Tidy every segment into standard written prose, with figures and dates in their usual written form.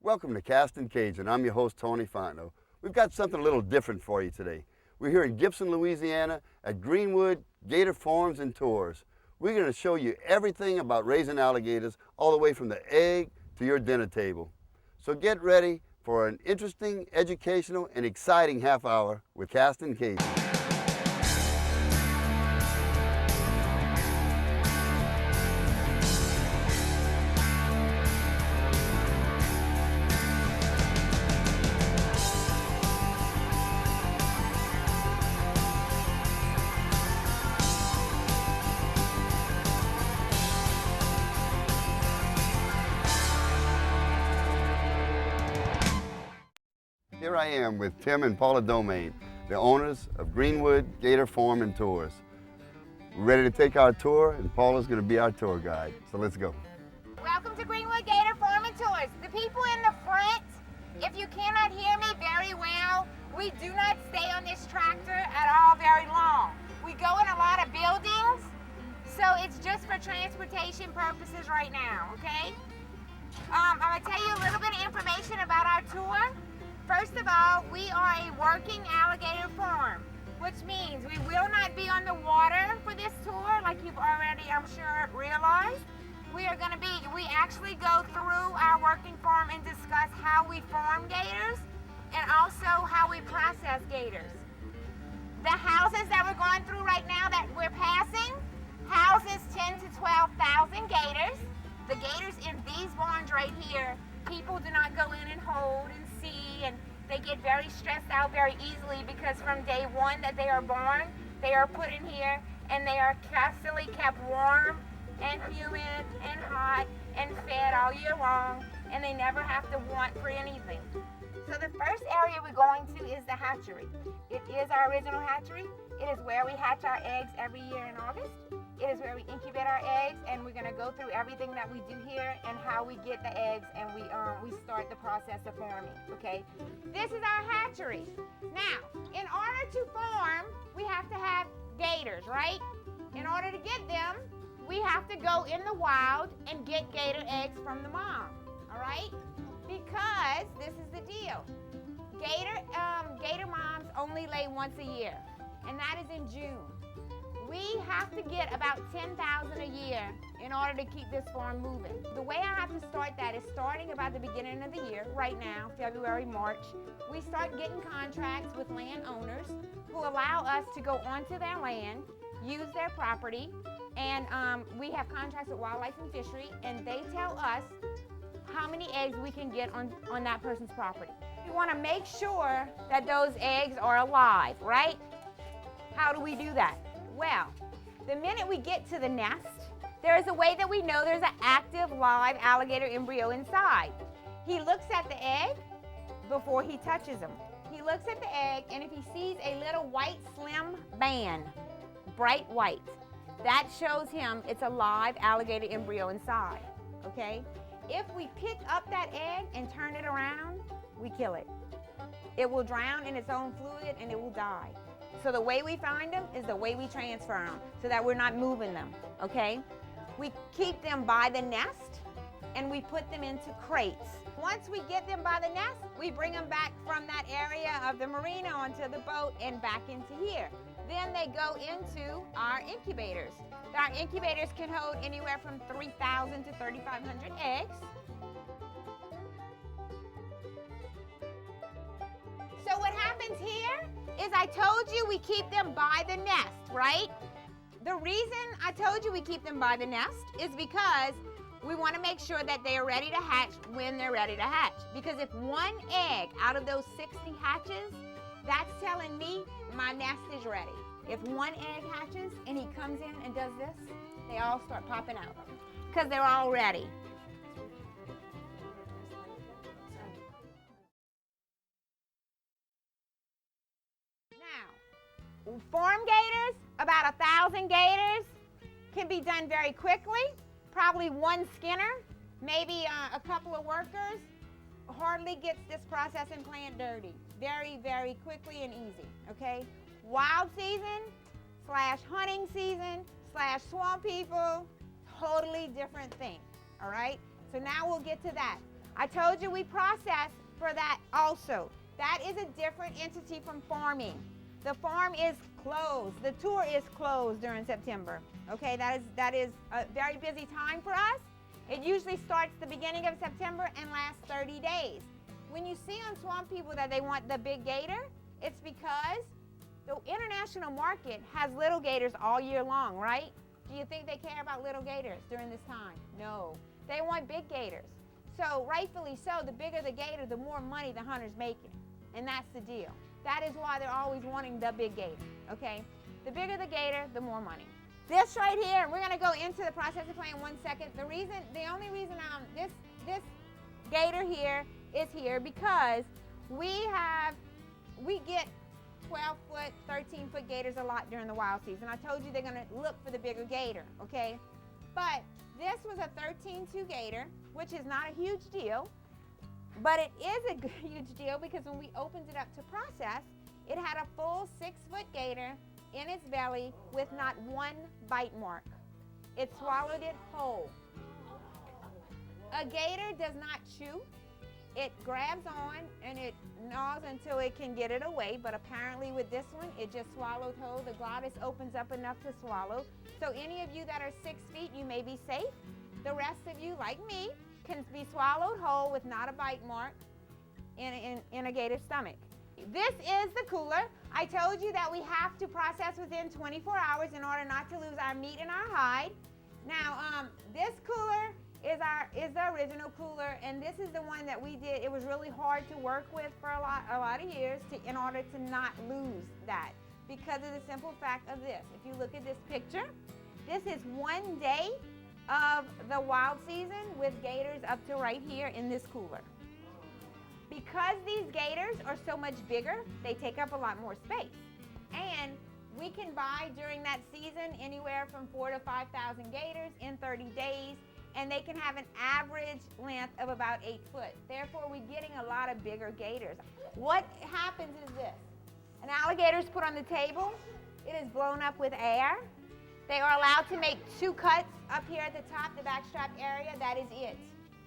Welcome to Castin Cajun. I'm your host, Tony Fontenot. We've got something a little different for you today. We're here in Gibson, Louisiana at Greenwood Gator Farms and Tours. We're going to show you everything about raising alligators, all the way from the egg to your dinner table. So get ready for an interesting, educational, and exciting half hour with Castin Cajun. Here I am with Tim and Paula Domangue, the owners of Greenwood Gator Farm and Tours. We're ready to take our tour, and Paula's going to be our tour guide. So let's go. Welcome to Greenwood Gator Farm and Tours. The people in the front, if you cannot hear me very well, we do not stay on this tractor at all very long. We go in a lot of buildings, so it's just for transportation purposes right now, okay? I'm going to tell you a little bit of information about our tour. First of all, we are a working alligator farm, which means we will not be on the water for this tour, like you've already, I'm sure, realized. We actually go through our working farm and discuss how we farm gators and also how we process gators. The houses that we're going through right now that we're passing houses 10 to 12,000 gators. The gators in these barns right here, people do not go in and hold and see, and they get very stressed out very easily because from day one that they are born, they are put in here and they are constantly kept warm and humid and hot and fed all year long, and they never have to want for anything. So the first area we're going to is the hatchery. It is our original hatchery. It is where we hatch our eggs every year in August. It is where we incubate our eggs, and we're going to go through everything that we do here and how we get the eggs, and we start the process of farming, okay? This is our hatchery. Now, in order to farm, we have to have gators, right? In order to get them, we have to go in the wild and get gator eggs from the mom, all right? Because this is the deal. Gator moms only lay once a year, and that is in June. We have to get about 10,000 a year in order to keep this farm moving. The way I have to start that is starting about the beginning of the year, right now, February, March. We start getting contracts with landowners who allow us to go onto their land, use their property, and we have contracts with Wildlife and Fishery, and they tell us how many eggs we can get on that person's property. We want to make sure that those eggs are alive, right? How do we do that? Well, the minute we get to the nest, there is a way that we know there's an active live alligator embryo inside. He looks at the egg before he touches him. He looks at the egg, and if he sees a little white slim band, bright white, that shows him it's a live alligator embryo inside, okay? If we pick up that egg and turn it around, we kill it. It will drown in its own fluid and it will die. So the way we find them is the way we transfer them, so that we're not moving them, okay? We keep them by the nest and we put them into crates. Once we get them by the nest, we bring them back from that area of the marina onto the boat and back into here. Then they go into our incubators. Our incubators can hold anywhere from 3,000 to 3,500 eggs. So what happens here is I told you we keep them by the nest, right? The reason I told you we keep them by the nest is because we want to make sure that they are ready to hatch when they're ready to hatch. Because if one egg out of those 60 hatches, that's telling me my nest is ready. If one egg hatches and he comes in and does this, they all start popping out because they're all ready. Now, farm gators, about 1,000 gators, can be done very quickly. Probably one skinner, maybe a couple of workers, hardly gets this processing plant dirty. Very, very quickly and easy, okay? Wild season / hunting season / swamp people, totally different thing, all right? So now we'll get to that. I told you we process for that also. That is a different entity from farming. The farm is closed. The tour is closed during September. Okay, that is a very busy time for us. It usually starts the beginning of September and lasts 30 days. When you see on Swamp People that they want the big gator, it's because the international market has little gators all year long, right? Do you think they care about little gators during this time? No, they want big gators. So rightfully so, the bigger the gator, the more money the hunter's making. And that's the deal. That is why they're always wanting the big gator, okay? The bigger the gator, the more money. This right here, we're gonna go into the processing plant in 1 second. The only reason this gator here is here because we get 12-foot, 13-foot gators a lot during the wild season. I told you they're gonna look for the bigger gator, okay? But this was a 13-2 gator, which is not a huge deal, but it is a huge deal because when we opened it up to process, it had a full 6-foot gator in its belly with not one bite mark. It swallowed it whole. A gator does not chew. It grabs on and it gnaws until it can get it away, but apparently with this one, it just swallowed whole. The glottis opens up enough to swallow. So any of you that are 6 feet, you may be safe. The rest of you, like me, can be swallowed whole with not a bite mark in a gator's stomach. This is the cooler. I told you that we have to process within 24 hours in order not to lose our meat and our hide. Now, this cooler is the original cooler, and this is the one that we did. It was really hard to work with for a lot of years in order to not lose that because of the simple fact of this. If you look at this picture, this is 1 day of the wild season with gators up to right here in this cooler. Because these gators are so much bigger, they take up a lot more space. And we can buy during that season anywhere from 4,000 to 5,000 gators in 30 days, and they can have an average length of about 8 foot. Therefore, we're getting a lot of bigger gators. What happens is this. An alligator is put on the table. It is blown up with air. They are allowed to make 2 cuts up here at the top, the backstrap area. That is it.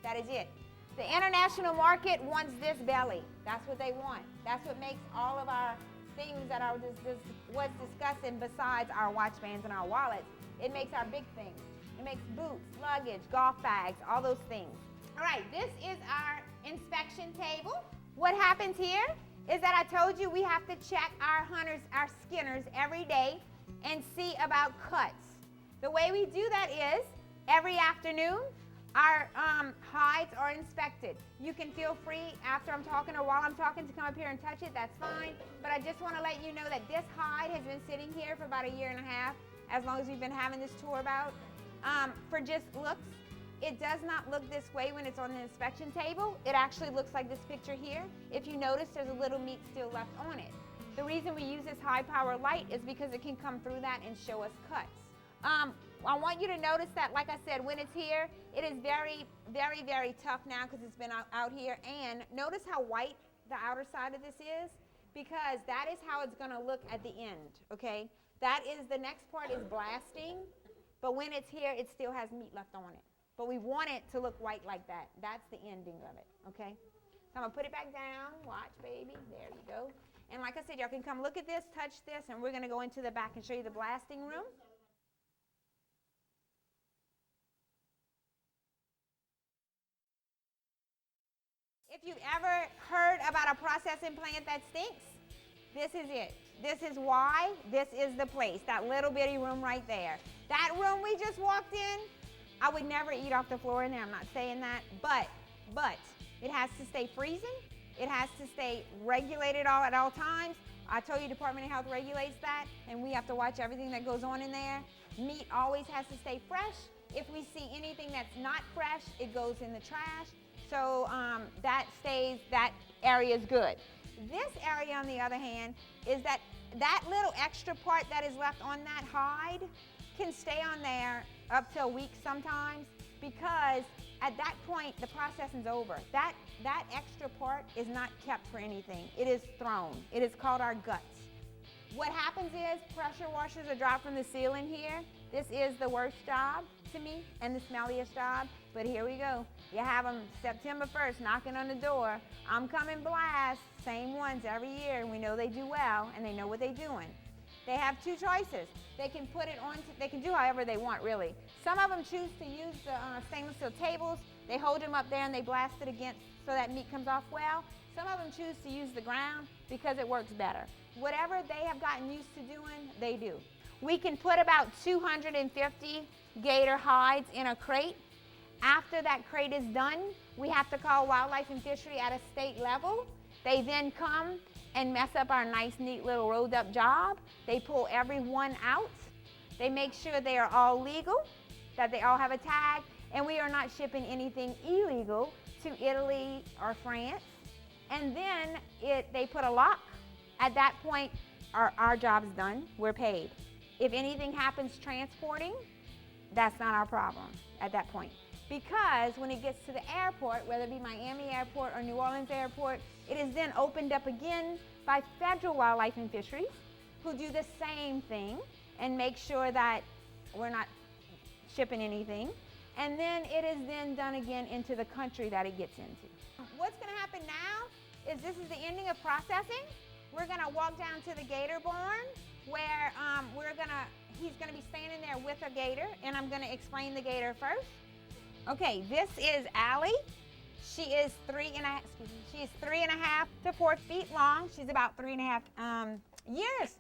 That is it. The international market wants this belly. That's what they want. That's what makes all of our things that I was discussing besides our watch bands and our wallets. It makes our big things. It makes boots, luggage, golf bags, all those things. All right, this is our inspection table. What happens here is that I told you we have to check our hunters, our skinners every day and see about cuts. The way we do that is every afternoon, our hides are inspected. You can feel free after I'm talking or while I'm talking to come up here and touch it, that's fine. But I just want to let you know that this hide has been sitting here for about 1.5 years, as long as we've been having this tour about. For just looks, it does not look this way when it's on the inspection table. It actually looks like this picture here. If you notice, there's a little meat still left on it. The reason we use this high power light is because it can come through that and show us cuts. I want you to notice that, like I said, when it's here, it is very, very, very tough now because it's been out here. And notice how white the outer side of this is, because that is how it's going to look at the end, okay? That is, the next part is blasting, but when it's here, it still has meat left on it. But we want it to look white like that. That's the ending of it, okay? So I'm going to put it back down. Watch, baby. There you go. And like I said, y'all can come look at this, touch this, and we're going to go into the back and show you the blasting room. If you've ever heard about a processing plant that stinks, this is it. This is why. This is the place, that little bitty room right there. That room we just walked in, I would never eat off the floor in there. I'm not saying that, but it has to stay freezing. It has to stay regulated at all times. I told you Department of Health regulates that, and we have to watch everything that goes on in there. Meat always has to stay fresh. If we see anything that's not fresh, it goes in the trash. So that area is good. This area, on the other hand, is that little extra part that is left on that hide can stay on there up to a week sometimes, because at that point, the processing's over. That extra part is not kept for anything. It is thrown. It is called our guts. What happens is pressure washers are dropped from the ceiling here, This is the worst job to me and the smelliest job, but here we go. You have them September 1st knocking on the door. I'm coming blast, same ones every year, and we know they do well and they know what they're doing. They have two choices. They can put it on, they can do however they want really. Some of them choose to use the stainless steel tables. They hold them up there and they blast it against so that meat comes off well. Some of them choose to use the ground because it works better. Whatever they have gotten used to doing, they do. We can put about 250 gator hides in a crate. After that crate is done, we have to call Wildlife and Fishery at a state level. They then come and mess up our nice, neat little rolled up job. They pull every one out. They make sure they are all legal, that they all have a tag, and we are not shipping anything illegal to Italy or France. And then they put a lock. At that point, our job's done, we're paid. If anything happens transporting, that's not our problem at that point. Because when it gets to the airport, whether it be Miami Airport or New Orleans Airport, it is then opened up again by federal Wildlife and Fisheries, who do the same thing and make sure that we're not shipping anything. And then it is then done again into the country that it gets into. What's gonna happen now is this is the ending of processing. We're gonna walk down to the gator barn where he's gonna be standing there with a gator, and I'm gonna explain the gator first. Okay, this is Allie. She is 3.5 to 4 feet long. She's about 3.5 years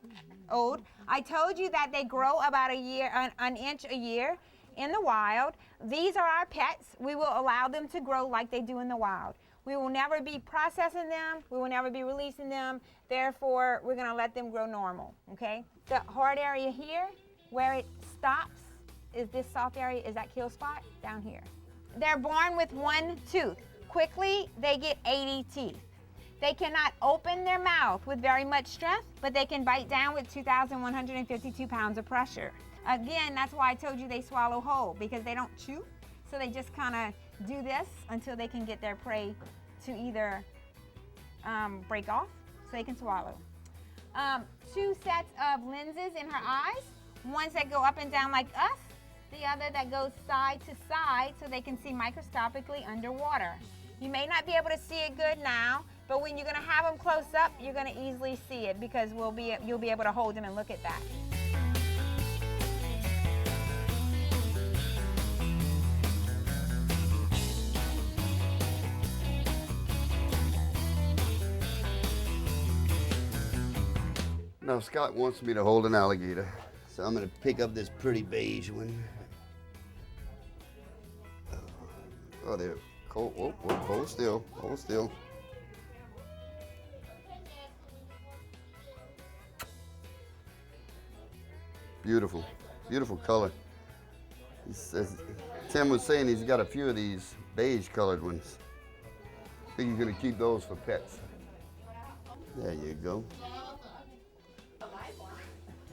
old. I told you that they grow about an inch a year in the wild. These are our pets. We will allow them to grow like they do in the wild. We will never be processing them. We will never be releasing them. Therefore, we're gonna let them grow normal, okay? The hard area here, where it stops, is this soft area, is that kill spot down here. They're born with one tooth. Quickly, they get 80 teeth. They cannot open their mouth with very much strength, but they can bite down with 2,152 pounds of pressure. Again, that's why I told you they swallow whole, because they don't chew. So they just kind of do this until they can get their prey to either break off so they can swallow. 2 sets of lenses in her eyes, ones that go up and down like us, the other that goes side to side so they can see microscopically underwater. You may not be able to see it good now, but when you're gonna have them close up, you're gonna easily see it because you'll be able to hold them and look at that. Now Scott wants me to hold an alligator, so I'm gonna pick up this pretty beige one. Oh, there. Hold still, hold still. Beautiful, beautiful color. He says, Tim was saying he's got a few of these beige colored ones. I think he's gonna keep those for pets. There you go.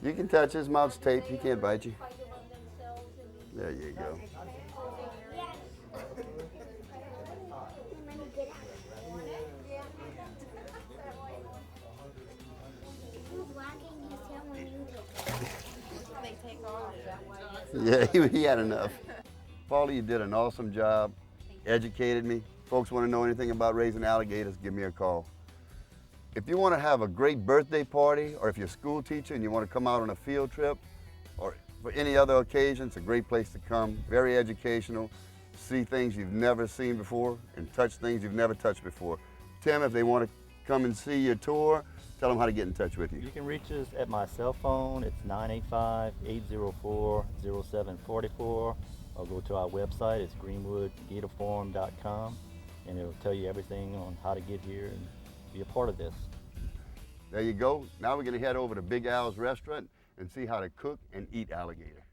You can touch his mouth's taped, he can't bite you. There you go. Yeah, he had enough. Paula, you did an awesome job, educated me. Folks want to know anything about raising alligators, give me a call. If you want to have a great birthday party, or if you're a school teacher and you want to come out on a field trip, or for any other occasion, it's a great place to come. Very educational, see things you've never seen before, and touch things you've never touched before. Tim, if they want to come and see your tour, tell them how to get in touch with you. You can reach us at my cell phone. It's 985-804-0744. Or go to our website. It's greenwoodgatorfarm.com, and it'll tell you everything on how to get here and be a part of this. There you go. Now we're going to head over to Big Al's restaurant and see how to cook and eat alligator.